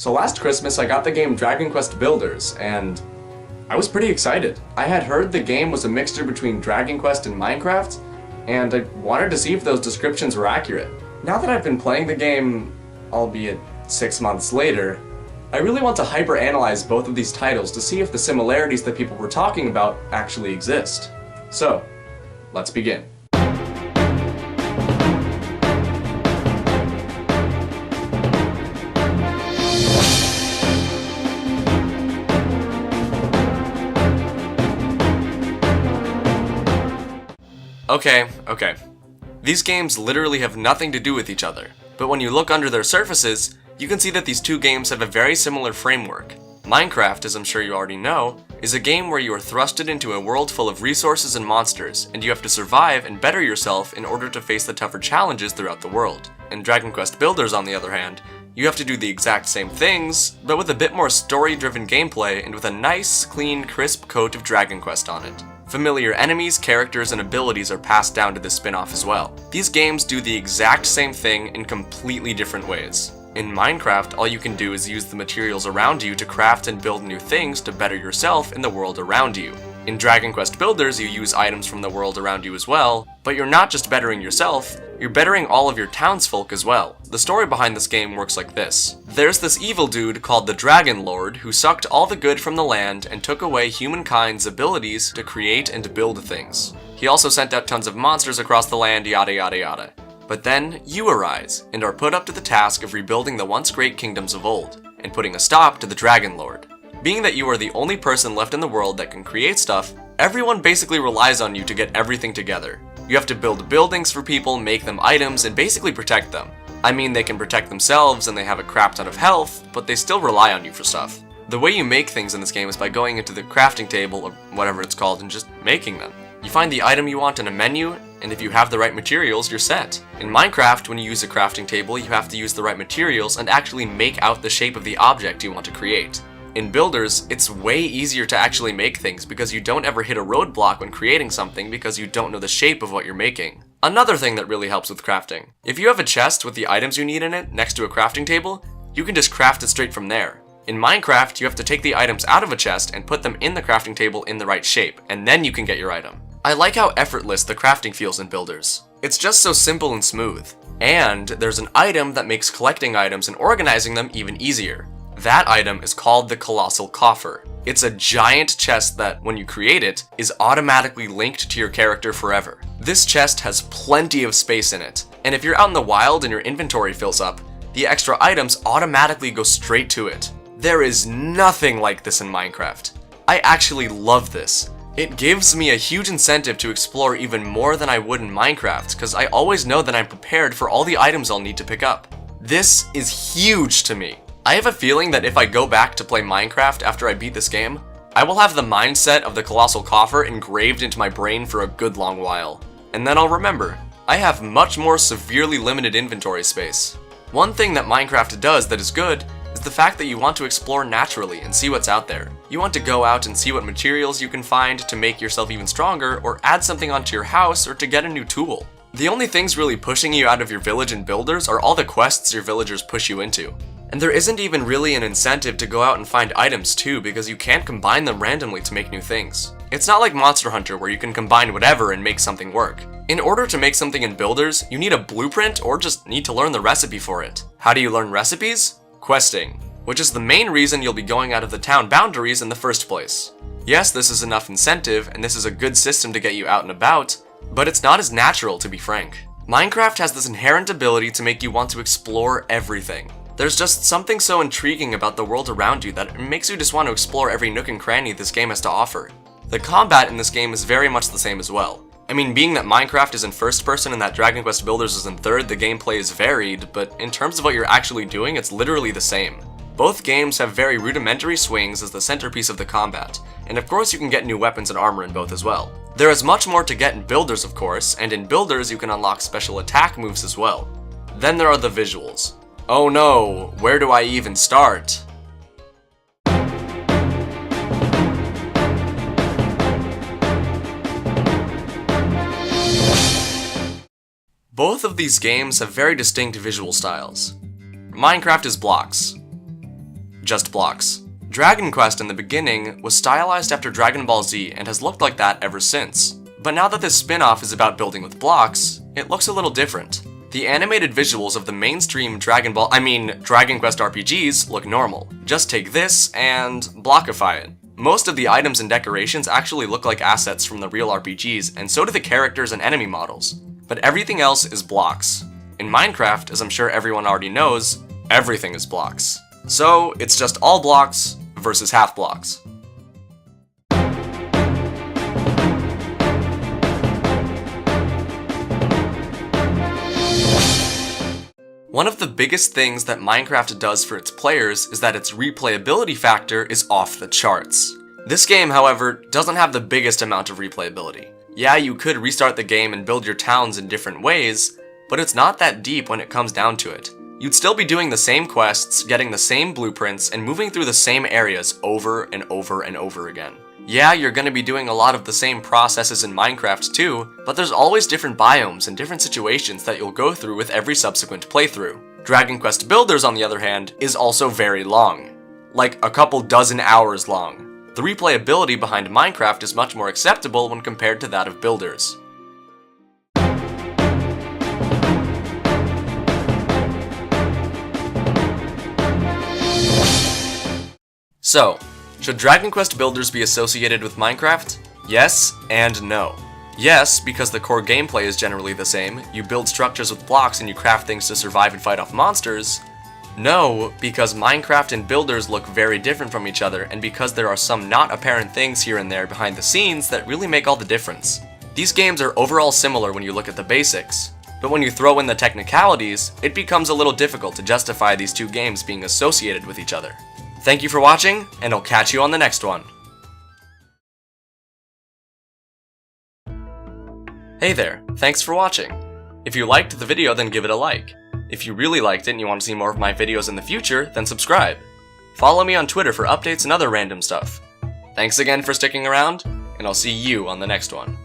So last Christmas I got the game Dragon Quest Builders, and I was pretty excited. I had heard the game was a mixture between Dragon Quest and Minecraft, and I wanted to see if those descriptions were accurate. Now that I've been playing the game, albeit 6 months later, I really want to hyper-analyze both of these titles to see if the similarities that people were talking about actually exist. So, let's begin. Okay. These games literally have nothing to do with each other, but when you look under their surfaces, you can see that these two games have a very similar framework. Minecraft, as I'm sure you already know, is a game where you are thrusted into a world full of resources and monsters, and you have to survive and better yourself in order to face the tougher challenges throughout the world. In Dragon Quest Builders, on the other hand, you have to do the exact same things, but with a bit more story-driven gameplay and with a nice, clean, crisp coat of Dragon Quest on it. Familiar enemies, characters, and abilities are passed down to this spin-off as well. These games do the exact same thing in completely different ways. In Minecraft, all you can do is use the materials around you to craft and build new things to better yourself in the world around you. In Dragon Quest Builders, you use items from the world around you as well, but you're not just bettering yourself, you're bettering all of your townsfolk as well. The story behind this game works like this. There's this evil dude called the Dragon Lord who sucked all the good from the land and took away humankind's abilities to create and build things. He also sent out tons of monsters across the land, yada yada yada. But then, you arise, and are put up to the task of rebuilding the once great kingdoms of old, and putting a stop to the Dragon Lord. Being that you are the only person left in the world that can create stuff, everyone basically relies on you to get everything together. You have to build buildings for people, make them items, and basically protect them. I mean, they can protect themselves and they have a crap ton of health, but they still rely on you for stuff. The way you make things in this game is by going into the crafting table, or whatever it's called, and just making them. You find the item you want in a menu, and if you have the right materials, you're set. In Minecraft, when you use a crafting table, you have to use the right materials and actually make out the shape of the object you want to create. In Builders, it's way easier to actually make things because you don't ever hit a roadblock when creating something because you don't know the shape of what you're making. Another thing that really helps with crafting. If you have a chest with the items you need in it next to a crafting table, you can just craft it straight from there. In Minecraft, you have to take the items out of a chest and put them in the crafting table in the right shape, and then you can get your item. I like how effortless the crafting feels in Builders. It's just so simple and smooth. And there's an item that makes collecting items and organizing them even easier. That item is called the Colossal Coffer. It's a giant chest that, when you create it, is automatically linked to your character forever. This chest has plenty of space in it, and if you're out in the wild and your inventory fills up, the extra items automatically go straight to it. There is nothing like this in Minecraft. I actually love this. It gives me a huge incentive to explore even more than I would in Minecraft, because I always know that I'm prepared for all the items I'll need to pick up. This is huge to me. I have a feeling that if I go back to play Minecraft after I beat this game, I will have the mindset of the Colossal Coffer engraved into my brain for a good long while. And then I'll remember, I have much more severely limited inventory space. One thing that Minecraft does that is good is the fact that you want to explore naturally and see what's out there. You want to go out and see what materials you can find to make yourself even stronger, or add something onto your house, or to get a new tool. The only things really pushing you out of your village in Builders are all the quests your villagers push you into. And there isn't even really an incentive to go out and find items too, because you can't combine them randomly to make new things. It's not like Monster Hunter where you can combine whatever and make something work. In order to make something in Builders, you need a blueprint or just need to learn the recipe for it. How do you learn recipes? Questing, which is the main reason you'll be going out of the town boundaries in the first place. Yes, this is enough incentive, and this is a good system to get you out and about, but it's not as natural, to be frank. Minecraft has this inherent ability to make you want to explore everything. There's just something so intriguing about the world around you that it makes you just want to explore every nook and cranny this game has to offer. The combat in this game is very much the same as well. I mean, being that Minecraft is in first person and that Dragon Quest Builders is in third, the gameplay is varied, but in terms of what you're actually doing, it's literally the same. Both games have very rudimentary swings as the centerpiece of the combat, and of course you can get new weapons and armor in both as well. There is much more to get in Builders, of course, and in Builders you can unlock special attack moves as well. Then there are the visuals. Oh no, where do I even start? Both of these games have very distinct visual styles. Minecraft is blocks. just blocks. Dragon Quest in the beginning was stylized after Dragon Ball Z and has looked like that ever since. But now that this spin-off is about building with blocks, it looks a little different. The animated visuals of the mainstream Dragon Quest RPGs look normal. Just take this and blockify it. Most of the items and decorations actually look like assets from the real RPGs, and so do the characters and enemy models. But everything else is blocks. In Minecraft, as I'm sure everyone already knows, everything is blocks. So it's just all blocks versus half blocks. One of the biggest things that Minecraft does for its players is that its replayability factor is off the charts. This game, however, doesn't have the biggest amount of replayability. Yeah, you could restart the game and build your towns in different ways, but it's not that deep when it comes down to it. You'd still be doing the same quests, getting the same blueprints, and moving through the same areas over and over and over again. Yeah, you're gonna be doing a lot of the same processes in Minecraft too, but there's always different biomes and different situations that you'll go through with every subsequent playthrough. Dragon Quest Builders, on the other hand, is also very long. Like a couple dozen hours long. The replayability behind Minecraft is much more acceptable when compared to that of Builders. So, should Dragon Quest Builders be associated with Minecraft? Yes and no. Yes, because the core gameplay is generally the same. You build structures with blocks and you craft things to survive and fight off monsters. No, because Minecraft and Builders look very different from each other, and because there are some not apparent things here and there behind the scenes that really make all the difference. These games are overall similar when you look at the basics, but when you throw in the technicalities, it becomes a little difficult to justify these two games being associated with each other. Thank you for watching, and I'll catch you on the next one. Hey there, thanks for watching. If you liked the video, then give it a like. If you really liked it and you want to see more of my videos in the future, then subscribe. Follow me on Twitter for updates and other random stuff. Thanks again for sticking around, and I'll see you on the next one.